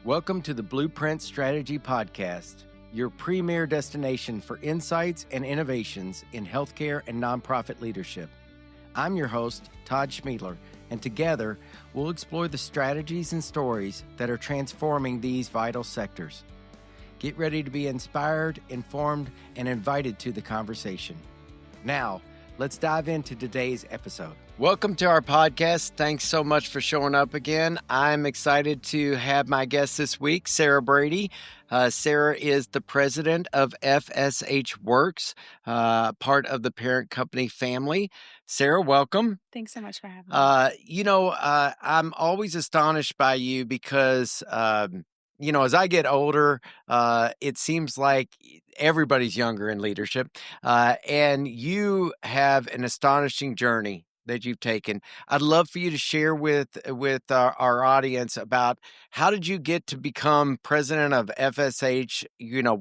Welcome to the Blueprint Strategy Podcast, your premier destination for insights and innovations in healthcare and nonprofit leadership. I'm your host, Todd Schmiedler, and together we'll explore the strategies and stories that are transforming these vital sectors. Get ready to be inspired, informed, and invited to the conversation. Now, let's dive into today's episode. Welcome to our podcast. Thanks so much for showing up again. I'm excited to have my guest this week, Sarah Brady. Sarah is the president of FSH Works, part of the parent company family. Sarah, welcome. Thanks so much for having me. I'm always astonished by you because as I get older, it seems like everybody's younger in leadership, and you have an astonishing journey that you've taken. I'd love for you to share with our audience about how did you get to become president of FSH,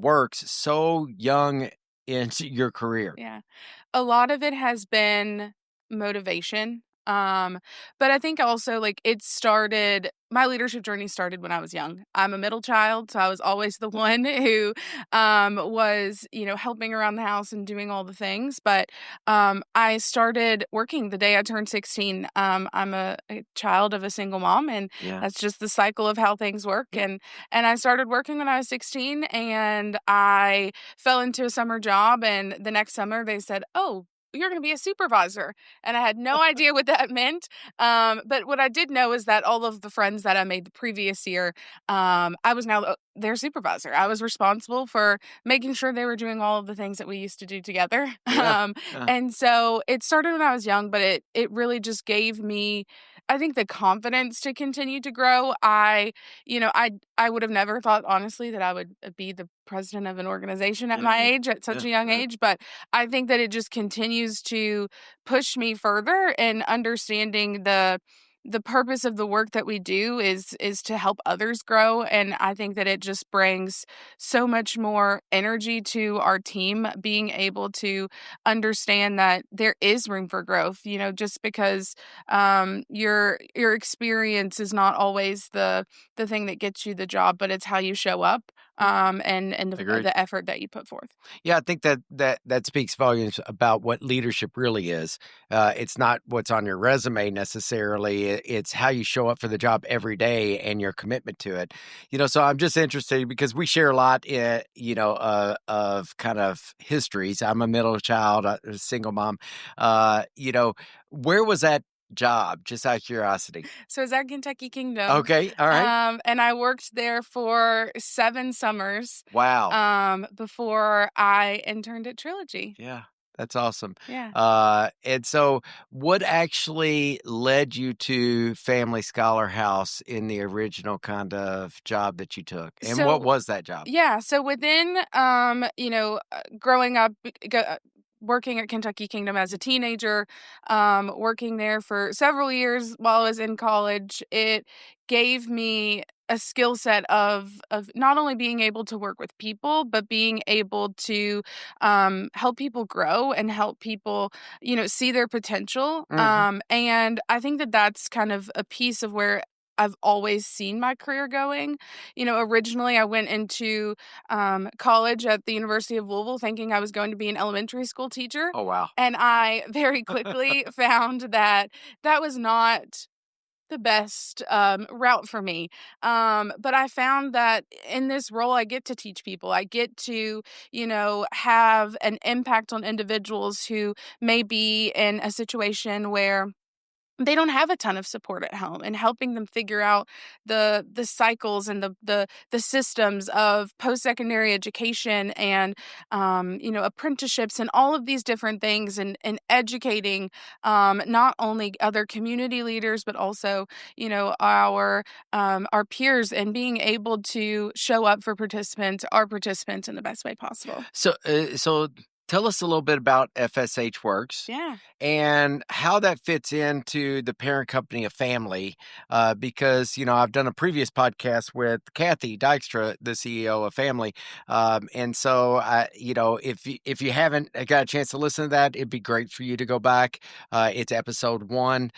Works so young in your career? Yeah. A lot of it has been motivation. But I think also my leadership journey started when I was young. I'm a middle child, so I was always the one who was, helping around the house and doing all the things. But I started working the day I turned 16. I'm a child of a single mom, and that's just the cycle of how things work. And I started working when I was 16, and I fell into a summer job. And the next summer they said, "Oh, you're going to be a supervisor." And I had no idea what that meant. But what I did know is that all of the friends that I made the previous year, I was now their supervisor. I was responsible for making sure they were doing all of the things that we used to do together. And so it started when I was young, but it really just gave me, I think, the confidence to continue to grow. I would have never thought, honestly, that I would be the president of an organization at my age, at such a young age. But I think that it just continues to push me further in understanding the purpose of the work that we do is to help others grow. And I think that it just brings so much more energy to our team, being able to understand that there is room for growth, just because your experience is not always the thing that gets you the job, but it's how you show up. And the effort that you put forth. Yeah, I think that speaks volumes about what leadership really is. It's not what's on your resume necessarily. It's how you show up for the job every day and your commitment to it. So I'm just interested because we share a lot, of kind of histories. I'm a middle child, a single mom. Where was that job, just out of curiosity? So it's at Kentucky Kingdom. Okay, all right. And I worked there for 7 summers. Wow. Before I interned at Trilogy. Yeah, that's awesome. Yeah. And so what actually led you to Family Scholar House in the original kind of job that you took? And what was that job? Yeah, so within, growing up, working at Kentucky Kingdom as a teenager, working there for several years while I was in college, it gave me a skill set of not only being able to work with people, but being able to help people grow and help people, see their potential. And I think that that's kind of a piece of where I've always seen my career going. Originally I went into college at the University of Louisville thinking I was going to be an elementary school teacher. Oh, wow. And I very quickly found that was not the best route for me. But I found that in this role, I get to teach people. I get to, have an impact on individuals who may be in a situation where they don't have a ton of support at home, and helping them figure out the cycles and the systems of post-secondary education and apprenticeships and all of these different things, and educating not only other community leaders but also our peers, and being able to show up for our participants in the best way possible. So tell us a little bit about FSH Works. Yeah. And how that fits into the parent company of family. Because, I've done a previous podcast with Kathy Dykstra, the CEO of Family. And so, if you haven't got a chance to listen to that, it'd be great for you to go back. It's episode 1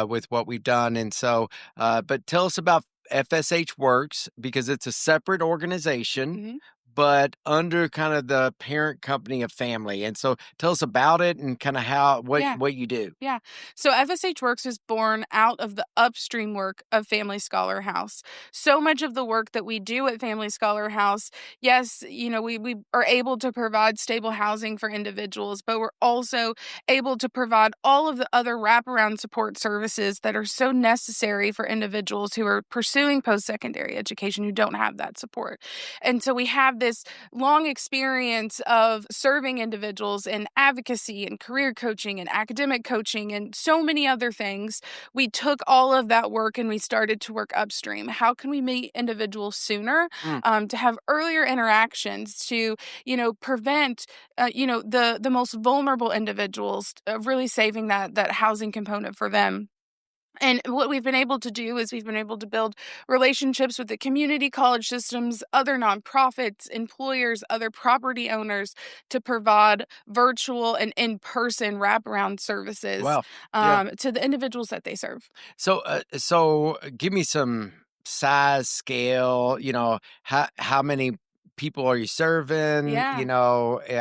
with what we've done. And so, but tell us about FSH Works because it's a separate organization, Mhm. but under kind of the parent company of family. And so tell us about it and kind of how Yeah. what you do. Yeah. So FSH Works is born out of the upstream work of Family Scholar House. So much of the work that we do at Family Scholar House, yes, we are able to provide stable housing for individuals, but we're also able to provide all of the other wraparound support services that are so necessary for individuals who are pursuing post-secondary education who don't have that support. And so we have this long experience of serving individuals in advocacy and career coaching and academic coaching and so many other things. We took all of that work and we started to work upstream. How can we meet individuals sooner, Mm. to have earlier interactions, to prevent the most vulnerable individuals, really saving that housing component for them. And what we've been able to do is we've been able to build relationships with the community college systems, other nonprofits, employers, other property owners to provide virtual and in-person wraparound services Wow. Yeah. to the individuals that they serve. So give me some size, scale, how many people are you serving? Yeah.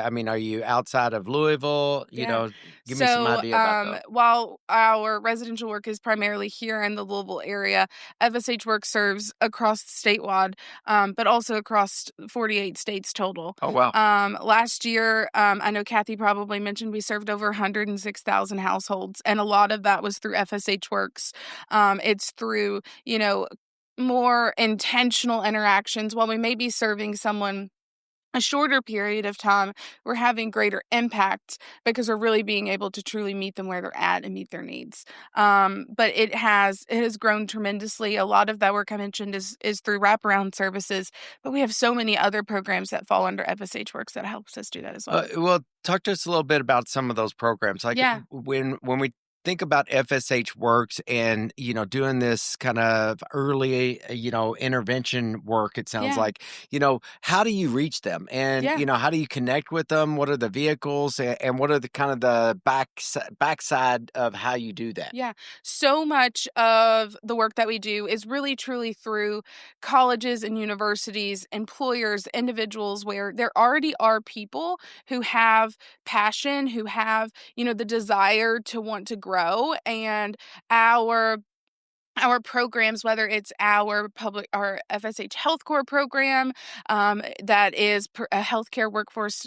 I mean, are you outside of Louisville? Yeah. Give me some So, idea about that. while our residential work is primarily here in the Louisville area, FSH Work serves across statewide, but also across 48 states total. Oh, wow. Last year, I know Kathy probably mentioned we served over 106,000 households, and a lot of that was through FSH Works. It's through, more intentional interactions. While we may be serving someone a shorter period of time, we're having greater impact because we're really being able to truly meet them where they're at and meet their needs. But it has grown tremendously. A lot of that work I mentioned is through wraparound services, but we have so many other programs that fall under FSH Works that helps us do that as well. Well, talk to us a little bit about some of those programs. Like Yeah. when we think about FSH Works and doing this kind of early intervention work, it sounds Yeah. like how do you reach them and Yeah. how do you connect with them? What are the vehicles and what are the kind of the backside of how you do that? Yeah. So much of the work that we do is really truly through colleges and universities, employers, individuals where there already are people who have passion, who have, the desire to want to grow. And our programs, whether it's our FSH Health Core program, that is a healthcare workforce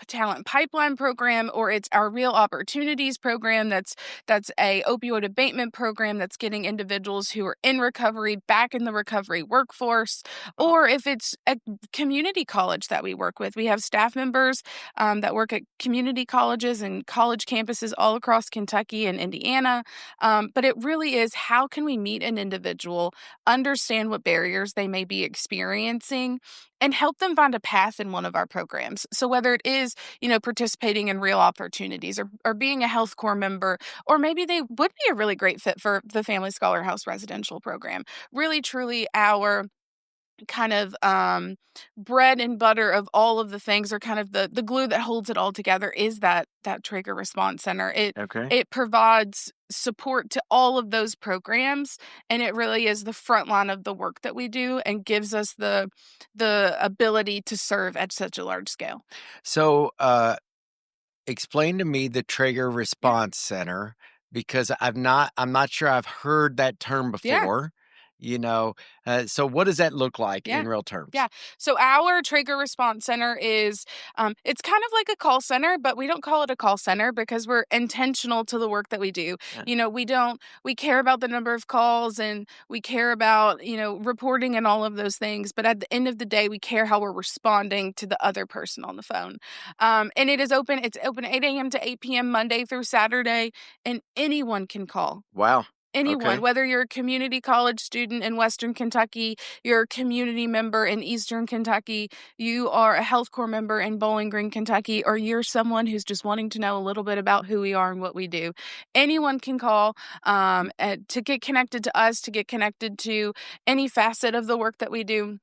talent pipeline program, or it's our Real Opportunities program. That's a opioid abatement program that's getting individuals who are in recovery back in the recovery workforce. Or if it's a community college that we work with, we have staff members that work at community colleges and college campuses all across Kentucky and Indiana. But it really is, how can we meet an individual, understand what barriers they may be experiencing, and help them find a path in one of our programs. So whether it is, participating in Real Opportunities or being a Health Corps member, or maybe they would be a really great fit for the Family Scholar House residential program. Really, truly, our kind of bread and butter of all of the things, or kind of the glue that holds it all together, is that Trager Response Center. Okay. It provides support to all of those programs, and it really is the front line of the work that we do and gives us the ability to serve at such a large scale. So, explain to me the Traeger Yeah. Response Center because I'm not sure I've heard that term Yeah. before. So what does that look like Yeah. in real terms? Yeah. So our Traeger Response Center is, it's kind of like a call center, but we don't call it a call center because we're intentional to the work that we do. Yeah. We care about the number of calls, and we care about, reporting and all of those things. But at the end of the day, we care how we're responding to the other person on the phone. And it's open 8 a.m. to 8 p.m. Monday through Saturday, and anyone can call. Wow. Anyone, Okay. whether you're a community college student in Western Kentucky, you're a community member in Eastern Kentucky, you are a Health Corps member in Bowling Green, Kentucky, or you're someone who's just wanting to know a little bit about who we are and what we do. Anyone can call to get connected to us, to get connected to any facet of the work that we do.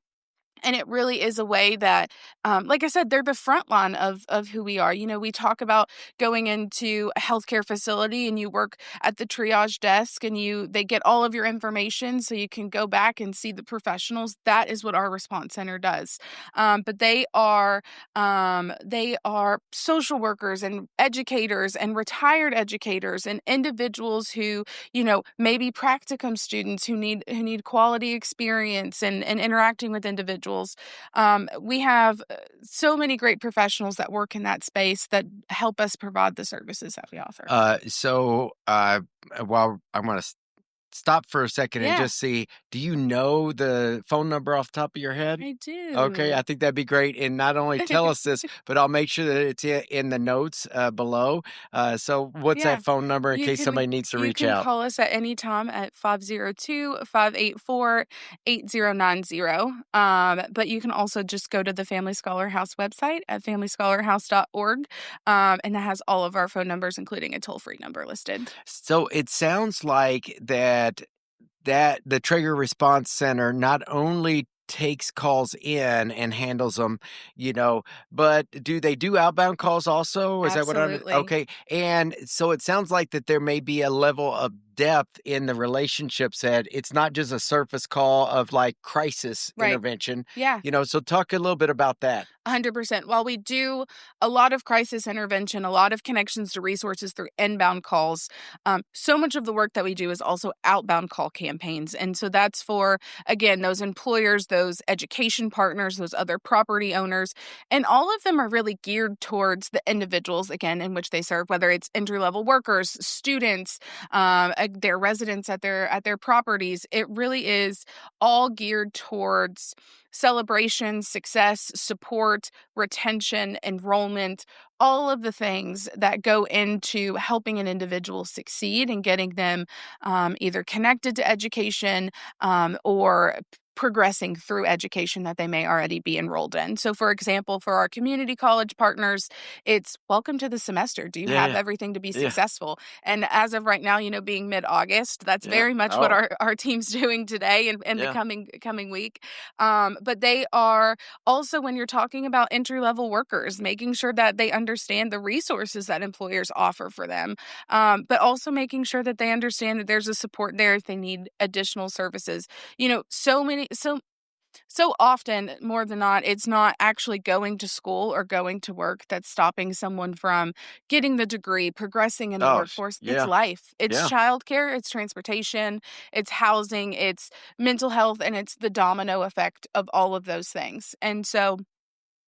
And it really is a way that, like I said, they're the front line of who we are. We talk about going into a healthcare facility and you work at the triage desk and they get all of your information so you can go back and see the professionals. That is what our response center does. But they are social workers and educators and retired educators and individuals who, maybe practicum students who need quality experience and interacting with individuals. We have so many great professionals that work in that space that help us provide the services that we offer. While I'm going to stop for a second and Yeah. just see, do you know the phone number off the top of your head? I do. Okay, I think that'd be great. And not only tell us this, but I'll make sure that it's in the notes below. So what's Yeah. that phone number in case somebody needs to reach You can out? call us at any time at 502-584-8090. But you can also just go to the Family Scholar House website at familyscholarhouse.org. And that has all of our phone numbers, including a toll-free number listed. So it sounds like that the Trager Response Center not only takes calls in and handles them, but do they do outbound calls also? Is that what I'm Absolutely. okay? And so it sounds like that there may be a level of depth in the relationships that it's not just a surface call of like crisis Right. intervention. Yeah. So talk a little bit about that. 100%. While we do a lot of crisis intervention, a lot of connections to resources through inbound calls, so much of the work that we do is also outbound call campaigns. And so that's for, again, those employers, those education partners, those other property owners, and all of them are really geared towards the individuals, again, in which they serve, whether it's entry-level workers, students, their residents at their properties. It really is all geared towards celebration, success, support, retention, enrollment, all of the things that go into helping an individual succeed and getting them either connected to education or progressing through education that they may already be enrolled in. So, for example, for our community college partners, it's welcome to the semester. Do you have everything to be successful? And as of right now, being mid-August, that's very much what our team's doing today and the coming week. But they are also, when you're talking about entry-level workers, making sure that they understand the resources that employers offer for them, but also making sure that they understand that there's a support there if they need additional services. So often, more than not, it's not actually going to school or going to work that's stopping someone from getting the degree, progressing in the workforce. It's life. It's childcare, it's transportation, it's housing, it's mental health, and it's the domino effect of all of those things. And so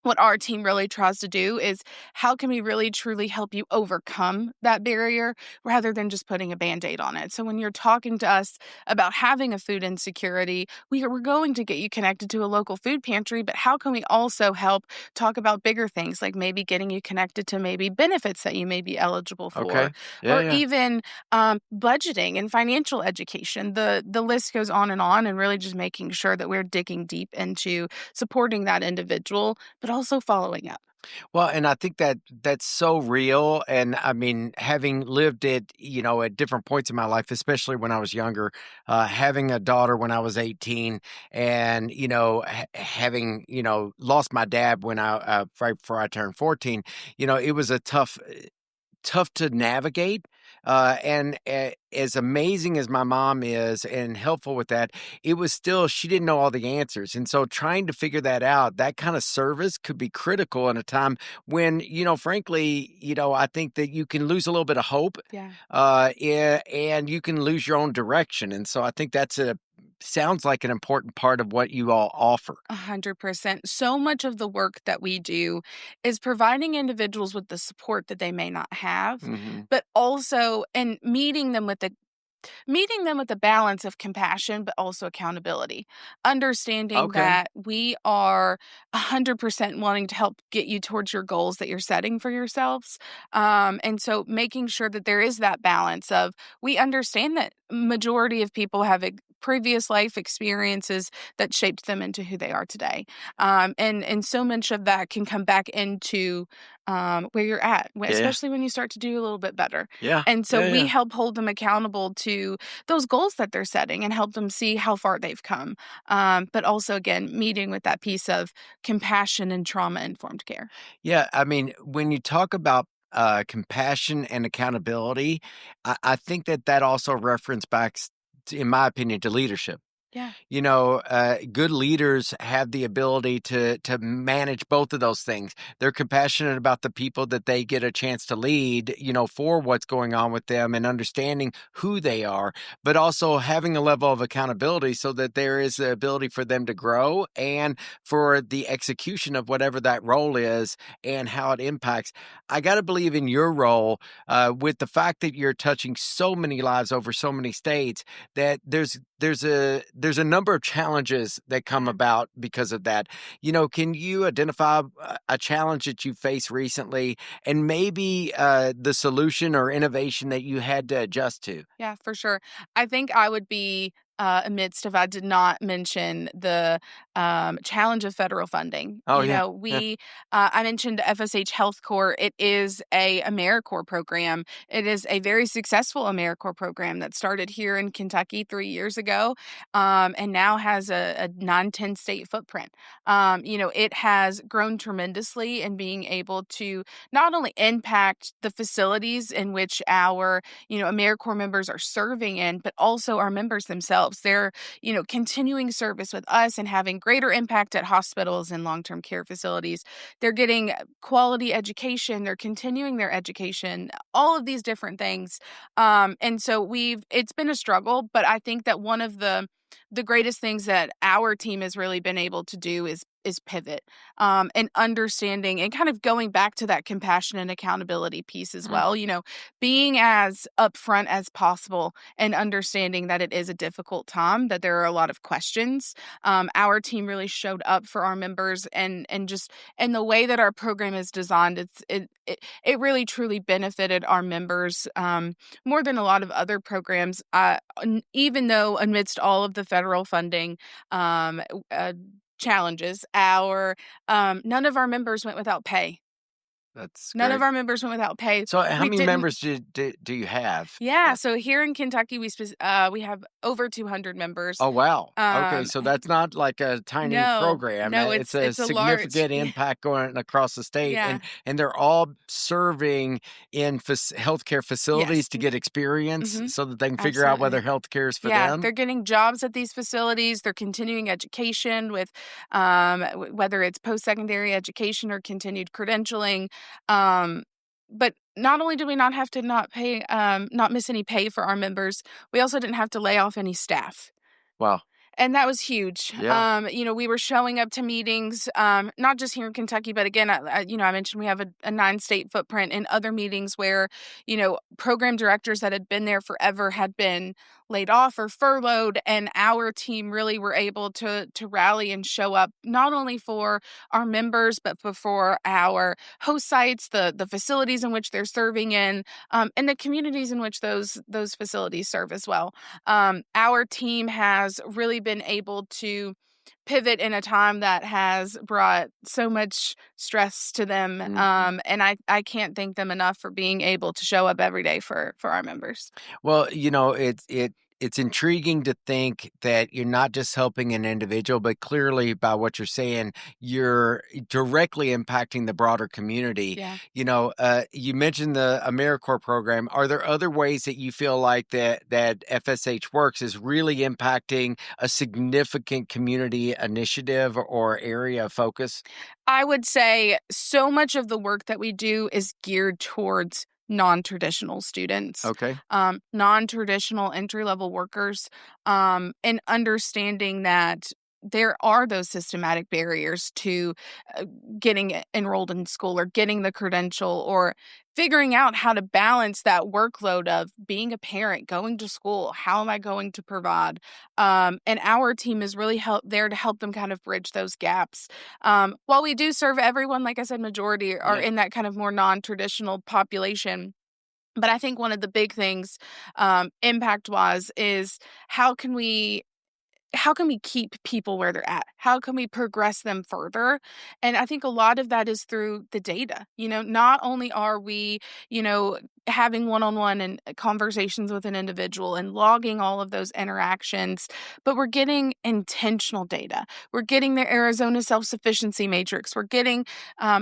what our team really tries to do is how can we really truly help you overcome that barrier rather than just putting a Band-Aid on it. So when you're talking to us about having a food insecurity, we're going to get you connected to a local food pantry, but how can we also help talk about bigger things like maybe getting you connected to maybe benefits that you may be eligible for, Okay. or even budgeting and financial education. The list goes on and really just making sure that we're digging deep into supporting that individual, but also following up. Well, and I think that that's so real. And I mean, having lived it, at different points in my life, especially when I was younger, having a daughter when I was 18 and, having, lost my dad when right before I turned 14, it was a tough to navigate. And as amazing as my mom is and helpful with that, it was still, she didn't know all the answers. And so trying to figure that out, that kind of service could be critical in a time when, frankly, I think that you can lose a little bit of hope. Yeah. And you can lose your own direction. And so I think sounds like an important part of what you all offer. 100%. So much of the work that we do is providing individuals with the support that they may not have, but also and meeting them with the balance of compassion, but also accountability. Understanding that we are 100% wanting to help get you towards your goals that you're setting for yourselves. And so making sure that there is that balance of, we understand that majority of people have previous life experiences that shaped them into who they are today. And so much of that can come back into where you're at, Yeah. especially when you start to do a little bit better. Yeah. And so Yeah. we Yeah. help hold them accountable to those goals that they're setting and help them see how far they've come. But also, again, meeting with that piece of compassion and trauma informed care. Yeah, I mean, when you talk about compassion and accountability, I think that also reference back, in my opinion, to leadership. Yeah. Good leaders have the ability to manage both of those things. They're compassionate about the people that they get a chance to lead, for what's going on with them and understanding who they are, but also having a level of accountability so that there is the ability for them to grow and for the execution of whatever that role is and how it impacts. I got to believe in your role, with the fact that you're touching so many lives over so many states, that there's a number of challenges that come about because of that. Can you identify a challenge that you faced recently and maybe the solution or innovation that you had to adjust to? Yeah, for sure. I think I would be amidst if I did not mention the challenge of federal funding. Oh, yeah. Yeah. I mentioned FSH Health Corps. It is a AmeriCorps program. It is a very successful AmeriCorps program that started here in Kentucky 3 years ago, and now has a 9-10 state footprint. It has grown tremendously in being able to not only impact the facilities in which our AmeriCorps members are serving in, but also our members themselves. They're, continuing service with us and having greater impact at hospitals and long-term care facilities. They're getting quality education. They're continuing their education, all of these different things. And so it's been a struggle, but I think that one of the greatest things that our team has really been able to do is pivot, and understanding and kind of going back to that compassion and accountability piece as well. Being as upfront as possible and understanding that it is a difficult time, that there are a lot of questions. Our team really showed up for our members, and the way that our program is designed, it really truly benefited our members more than a lot of other programs. Even though amidst all of the federal funding challenges, none of our members went without pay. That's None of great. our members went without pay. So how We many didn't. members do you have? Yeah, so here in Kentucky, we have over 200 members. Oh, wow. Okay, Um, so that's not like a tiny no, program. no, It's a it's a large. significant impact going across the state, Yeah, and they're all serving in healthcare facilities yes, to get experience hmm, so that they can figure out whether absolutely. healthcare is for Yeah, them. they're getting jobs at these facilities. They're continuing education with, whether it's post-secondary education or continued credentialing. Um, but not only do we not have to not miss any pay for our members, we also didn't have to lay off any staff. Wow. And that was huge. Yeah. We were showing up to meetings, not just here in Kentucky, but again, I mentioned we have a 9-state footprint in other meetings where, program directors that had been there forever had been laid off or furloughed, and our team really were able to rally and show up not only for our members, but for our host sites, the facilities in which they're serving in, and the communities in which those facilities serve as well. Our team has really been able to pivot in a time that has brought so much stress to them. Mhm. And I can't thank them enough for being able to show up every day for our members. Well, it's intriguing to think that you're not just helping an individual, but clearly by what you're saying, you're directly impacting the broader community. Yeah. You mentioned the AmeriCorps program. Are there other ways that you feel like that FSH Works is really impacting a significant community initiative or area of focus? I would say so much of the work that we do is geared towards non-traditional students, Okay. non-traditional entry-level workers, and understanding that there are those systematic barriers to getting enrolled in school or getting the credential or figuring out how to balance that workload of being a parent, going to school. How am I going to provide? And our team is really there to help them kind of bridge those gaps. While we do serve everyone, like I said, majority are Yeah. in that kind of more non-traditional population. But I think one of the big things, impact-wise, is how can we keep people where they're at? How can we progress them further? And I think a lot of that is through the data. Not only are we, having one-on-one and conversations with an individual and logging all of those interactions, but we're getting intentional data. We're getting the Arizona self-sufficiency matrix. We're getting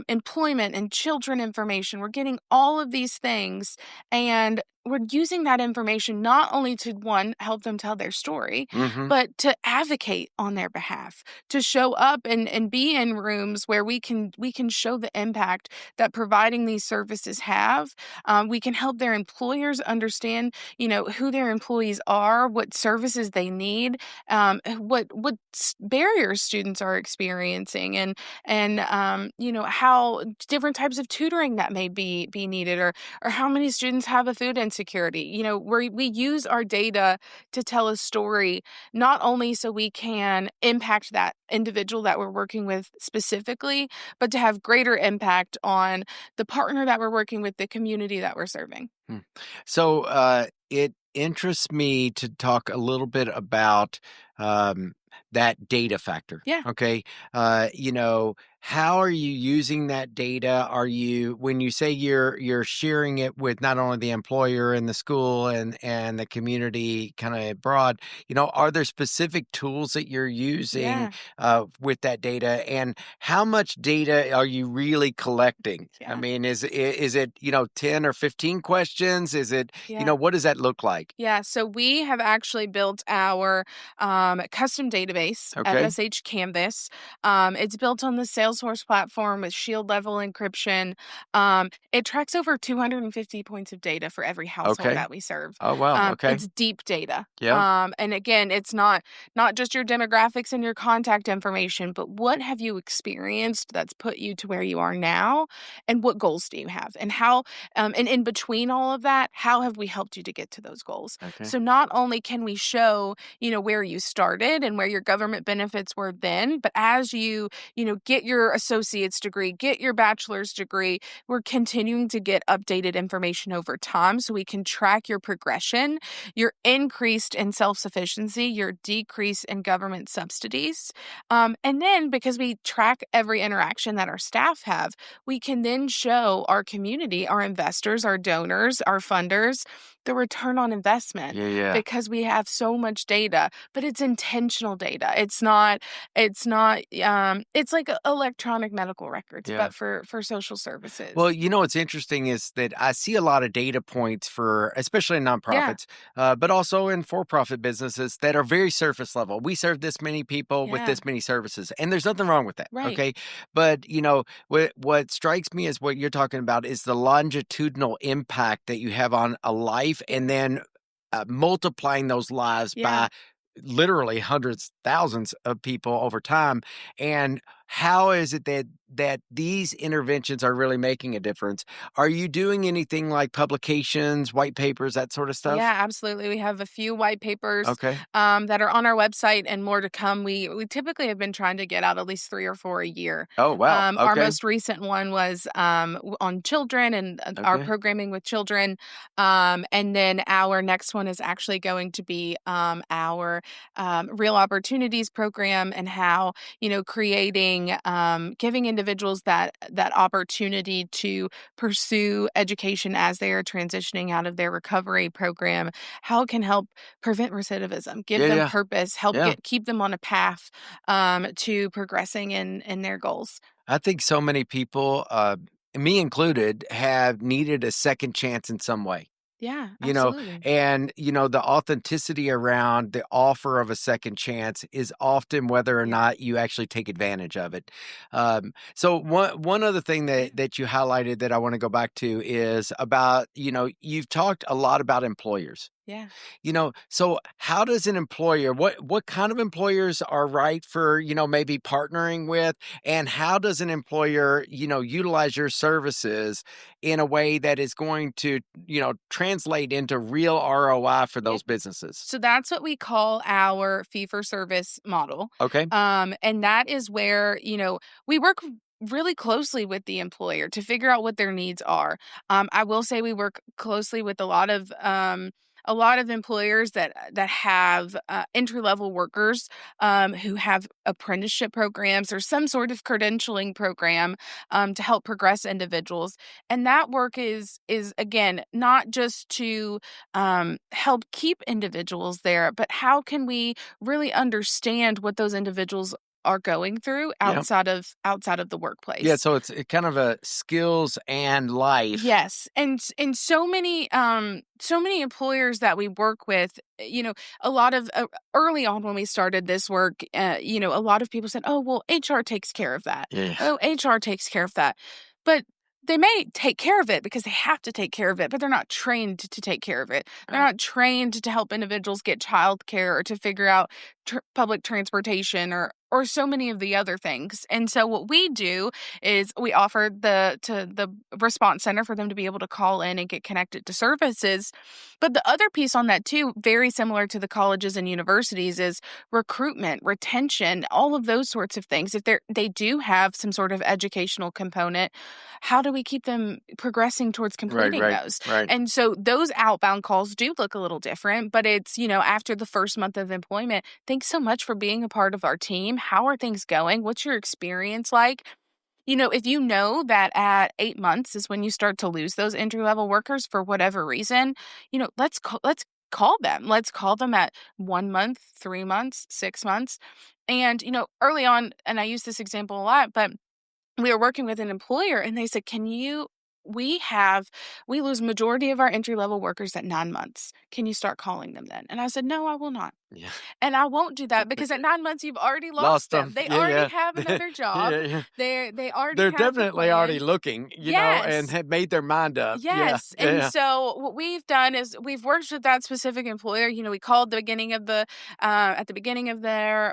employment and children information. We're getting all of these things, and we're using that information not only to, one, help them tell their story, Mm-hmm. but to advocate on their behalf, to show up and be in rooms where we can show the impact that providing these services have. We can help their employers understand, who their employees are, what services they need, what barriers students are experiencing, and how different types of tutoring that may be needed, or how many students have a food insecurity. Where we use our data to tell a story, not only so we can impact that individual that we're working with specifically, but to have greater impact on the partner that we're working with, the community that we're serving. So it interests me to talk a little bit about that data factor. Yeah. Okay. How are you using that data? When you say you're sharing it with not only the employer and the school and the community kind of broad, are there specific tools that you're using with that data, and how much data are you really collecting? Yeah. I mean, is it 10 or 15 questions? Is it, what does that look like? Yeah, so we have actually built our custom database, Okay. FSH Canvas. It's built on the Salesforce platform with shield level encryption. It tracks over 250 points of data for every household Okay. that we serve. Oh, wow. Okay. It's deep data. Yeah. And again, it's not just your demographics and your contact information, but what have you experienced that's put you to where you are now, and what goals do you have, and how, and in between all of that, how have we helped you to get to those goals? Okay. So not only can we show, where you started and where your government benefits were then, but as you, get your associate's degree, get your bachelor's degree, we're continuing to get updated information over time so we can track your progression, your increased in self-sufficiency, your decrease in government subsidies. And then because we track every interaction that our staff have, we can then show our community, our investors, our donors, our funders, the return on investment. Yeah. Because we have so much data, but it's intentional data. It's like electronic medical records, but for social services. Well, what's interesting is that I see a lot of data points especially in nonprofits, but also in for-profit businesses that are very surface level. We serve this many people with this many services, and there's nothing wrong with that. Right. Okay. But, what strikes me is what you're talking about is the longitudinal impact that you have on a life, and then multiplying those lives by literally hundreds, thousands of people over time. And how is it that these interventions are really making a difference? Are you doing anything like publications, white papers, that sort of stuff? Yeah, absolutely. We have a few white papers Okay. that are on our website, and more to come. We typically have been trying to get out at least 3 or 4 a year. Oh, wow. Our Okay. most recent one was on children and our Okay. programming with children. And then our next one is actually going to be our Real Opportunities program, and how, creating, giving individuals that opportunity to pursue education as they are transitioning out of their recovery program, how it can help prevent recidivism, give them purpose, help keep them on a path to progressing in their goals. I think so many people, me included, have needed a second chance in some way. Yeah, absolutely. And the authenticity around the offer of a second chance is often whether or not you actually take advantage of it. So one other thing that you highlighted that I want to go back to is about, you've talked a lot about employers. Yeah. So how does an employer, what kind of employers are right for, maybe partnering with, and how does an employer, utilize your services in a way that is going to, translate into real ROI for those businesses? So that's what we call our fee-for-service model. Okay. And that is where, we work really closely with the employer to figure out what their needs are. I will say we work closely with a lot of employers that have entry-level workers who have apprenticeship programs or some sort of credentialing program to help progress individuals. And that work is again not just to help keep individuals there, but how can we really understand what those individuals are going through Yeah. outside of the workplace. Yeah, so it's kind of a skills and life. Yes. And so many employers that we work with, a lot of early on when we started this work, a lot of people said, "Oh, well, HR takes care of that." Yeah. Oh, HR takes care of that. But they may take care of it because they have to take care of it, but they're not trained to take care of it. They're not trained to help individuals get childcare or to figure out public transportation or so many of the other things. And so what we do is we offer the response center for them to be able to call in and get connected to services. But the other piece on that too, very similar to the colleges and universities, is recruitment, retention, all of those sorts of things. If they do have some sort of educational component, how do we keep them progressing towards completing those? Right. And so those outbound calls do look a little different, but it's, after the first month of employment, thanks so much for being a part of our team. How are things going? What's your experience like? If you know that at 8 months is when you start to lose those entry-level workers for whatever reason, let's call them. Let's call them at 1 month, 3 months, 6 months. And, early on, and I use this example a lot, but we were working with an employer and they said, we lose majority of our entry-level workers at 9 months. Can you start calling them then? And I said, no, I will not. Yeah. And I won't do that because at 9 months you've already lost them. They already have another job. They already They're have definitely already looking, and have made their mind up. Yes. Yeah. And so what we've done is we've worked with that specific employer. We called the beginning of at the beginning of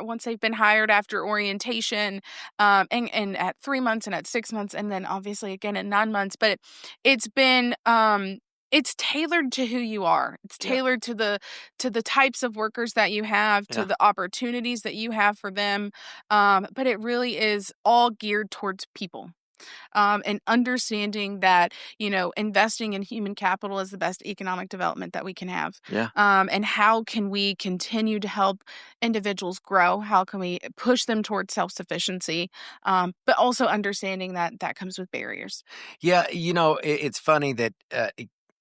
once they've been hired after orientation, and at 3 months and at 6 months, and then obviously again at 9 months. But it's been, it's tailored to who you are. It's tailored to the types of workers that you have, to the opportunities that you have for them. But it really is all geared towards people. And understanding that, investing in human capital is the best economic development that we can have. Yeah. And how can we continue to help individuals grow? How can we push them towards self-sufficiency? But also understanding that comes with barriers. Yeah, it's funny that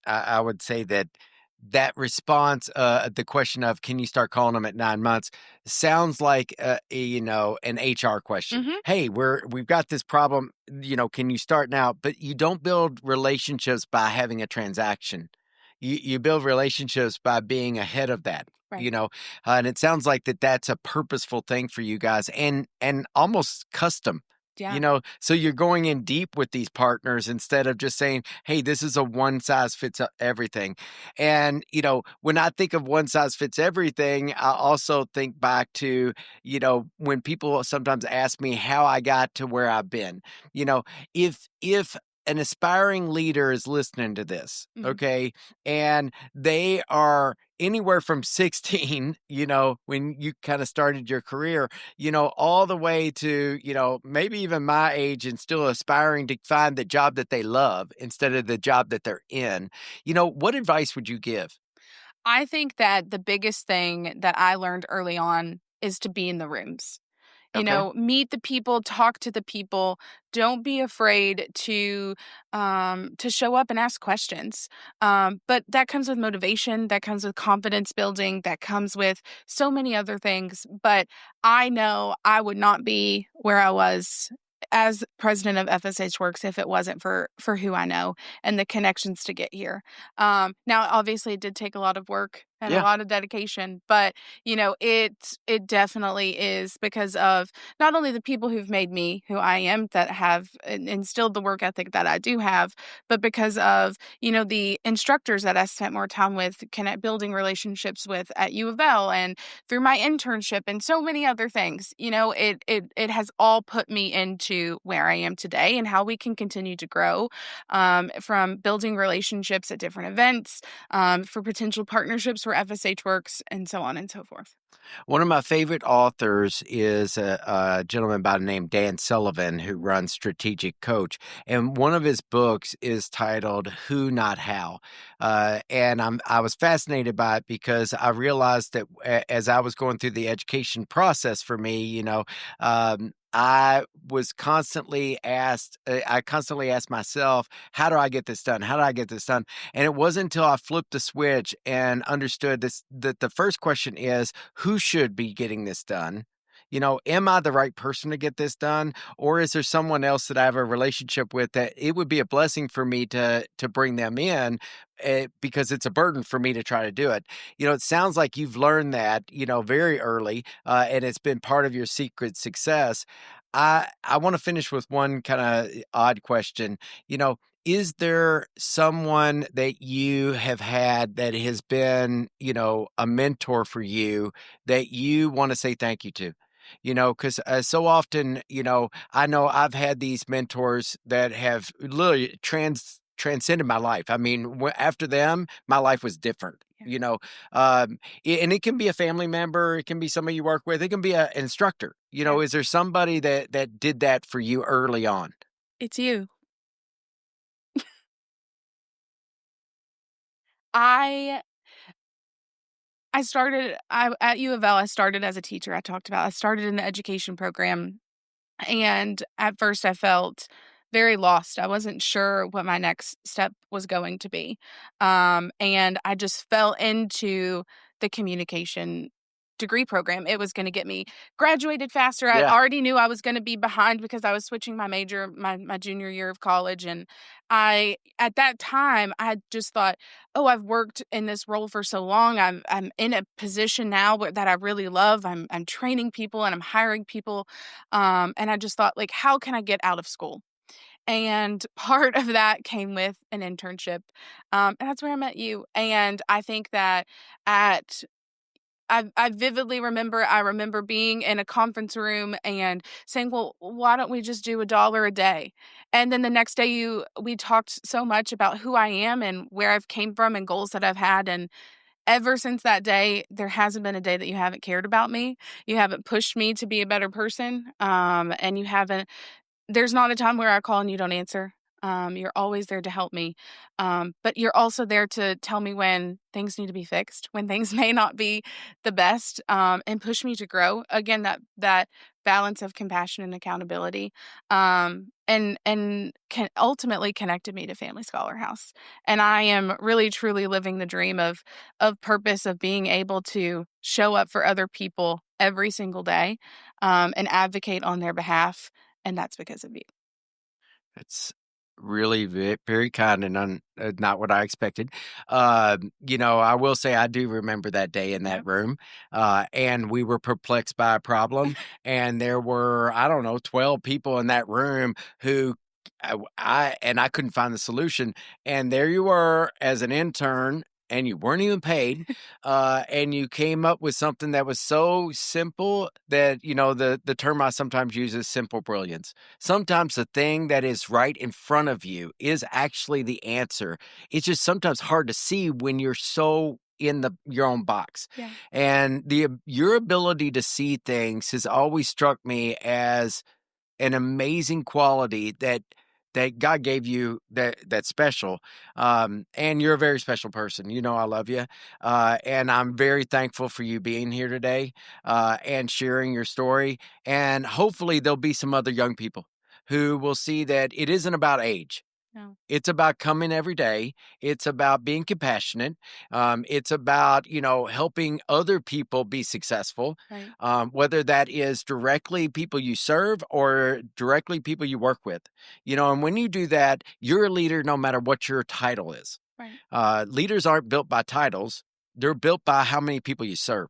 I would say that response, the question of can you start calling them at 9 months, sounds like an HR question. Mhm. Hey, we've got this problem. Can you start now? But you don't build relationships by having a transaction. You build relationships by being ahead of that. Right. And it sounds like that's a purposeful thing for you guys and almost custom. Yeah. So you're going in deep with these partners instead of just saying, hey, this is a one size fits everything. And, when I think of one size fits everything, I also think back to, when people sometimes ask me how I got to where I've been, if an aspiring leader is listening to this, okay, and they are anywhere from 16, when you kind of started your career, all the way to, maybe even my age and still aspiring to find the job that they love instead of the job that they're in, what advice would you give? I think that the biggest thing that I learned early on is to be in the rooms. Meet the people, talk to the people. Don't be afraid to show up and ask questions. But that comes with motivation. That comes with confidence building. That comes with so many other things. But I know I would not be where I was as president of FSH Works if it wasn't for who I know and the connections to get here. Now, obviously, it did take a lot of work and a lot of dedication, but it definitely is because of not only the people who've made me who I am, that have instilled the work ethic that I do have, but because of the instructors that I spent more time with, building relationships with at U of L and through my internship and so many other things. It has all put me into where I am today and how we can continue to grow, from building relationships at different events, for potential partnerships for FSH Works, and so on and so forth. One of my favorite authors is a gentleman by the name Dan Sullivan, who runs Strategic Coach. And one of his books is titled Who Not How. And I was fascinated by it because I realized that as I was going through the education process for me, I constantly asked myself, how do I get this done? How do I get this done? And it wasn't until I flipped the switch and understood this, that the first question is, who should be getting this done? Am I the right person to get this done? Or is there someone else that I have a relationship with that it would be a blessing for me to bring them in, because it's a burden for me to try to do it? It sounds like you've learned that, very early, and it's been part of your secret success. I want to finish with one kind of odd question. Is there someone that you have had that has been, a mentor for you that you want to say thank you to? Because so often, I know I've had these mentors that have literally transcended my life. I mean, after them, my life was different. Yeah. And it can be a family member, it can be somebody you work with, it can be an instructor. Yeah. Is there somebody that did that for you early on? It's you. I started at U of L. I started as a teacher. I started in the education program, and at first I felt very lost. I wasn't sure what my next step was going to be. And I just fell into the communication degree program. It was going to get me graduated faster. I Yeah. already knew I was going to be behind because I was switching my major my junior year of college. And at that time, I just thought, oh, I've worked in this role for so long. I'm in a position now that I really love. I'm training people and I'm hiring people. And I just thought, like, how can I get out of school? And part of that came with an internship. And that's where I met you. And I think that at I vividly remember being in a conference room and saying, well, why don't we just do $1 a day? And then the next day we talked so much about who I am and where I've came from and goals that I've had. And ever since that day, there hasn't been a day that you haven't cared about me. You haven't pushed me to be a better person. And there's not a time where I call and you don't answer. You're always there to help me. But you're also there to tell me when things need to be fixed, when things may not be the best, and push me to grow. Again, that balance of compassion and accountability, and ultimately connected me to Family Scholar House. And I am really, truly living the dream of purpose, of being able to show up for other people every single day, and advocate on their behalf. And that's because of you. That's really very kind and not what I expected. I will say I do remember that day in that room, and we were perplexed by a problem, and there were, I don't know, 12 people in that room who I couldn't find the solution, and there you were as an intern. And you weren't even paid, and you came up with something that was so simple that, the term I sometimes use is simple brilliance. Sometimes the thing that is right in front of you is actually the answer. It's just sometimes hard to see when you're so in your own box. Yeah. And your ability to see things has always struck me as an amazing quality that God gave you that's special. And you're a very special person. I love you. And I'm very thankful for you being here today, and sharing your story. And hopefully there'll be some other young people who will see that it isn't about age. No. It's about coming every day. It's about being compassionate. It's about, helping other people be successful, Right. whether that is directly people you serve or directly people you work with. And when you do that, you're a leader no matter what your title is. Right. Leaders aren't built by titles. They're built by how many people you serve,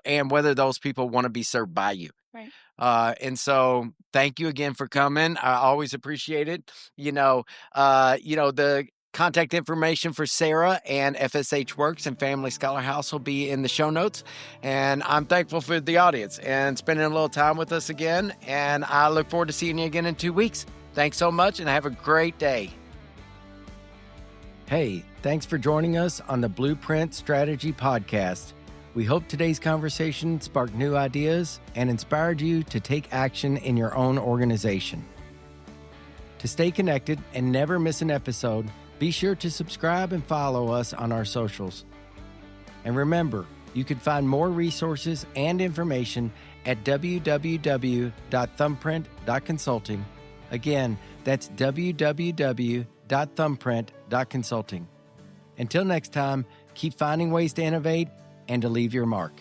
and whether those people want to be served by you. Right. And so thank you again for coming. I always appreciate it. The contact information for Sarah and FSH Works and Family Scholar House will be in the show notes. And I'm thankful for the audience and spending a little time with us again. And I look forward to seeing you again in 2 weeks. Thanks so much and have a great day. Hey, Thanks for joining us on the Blueprint Strategy Podcast. We hope today's conversation sparked new ideas and inspired you to take action in your own organization. To stay connected and never miss an episode, be sure to subscribe and follow us on our socials. And remember, you can find more resources and information at www.thumbprint.consulting. Again, that's www.thumbprint.consulting. Until next time, keep finding ways to innovate and to leave your mark.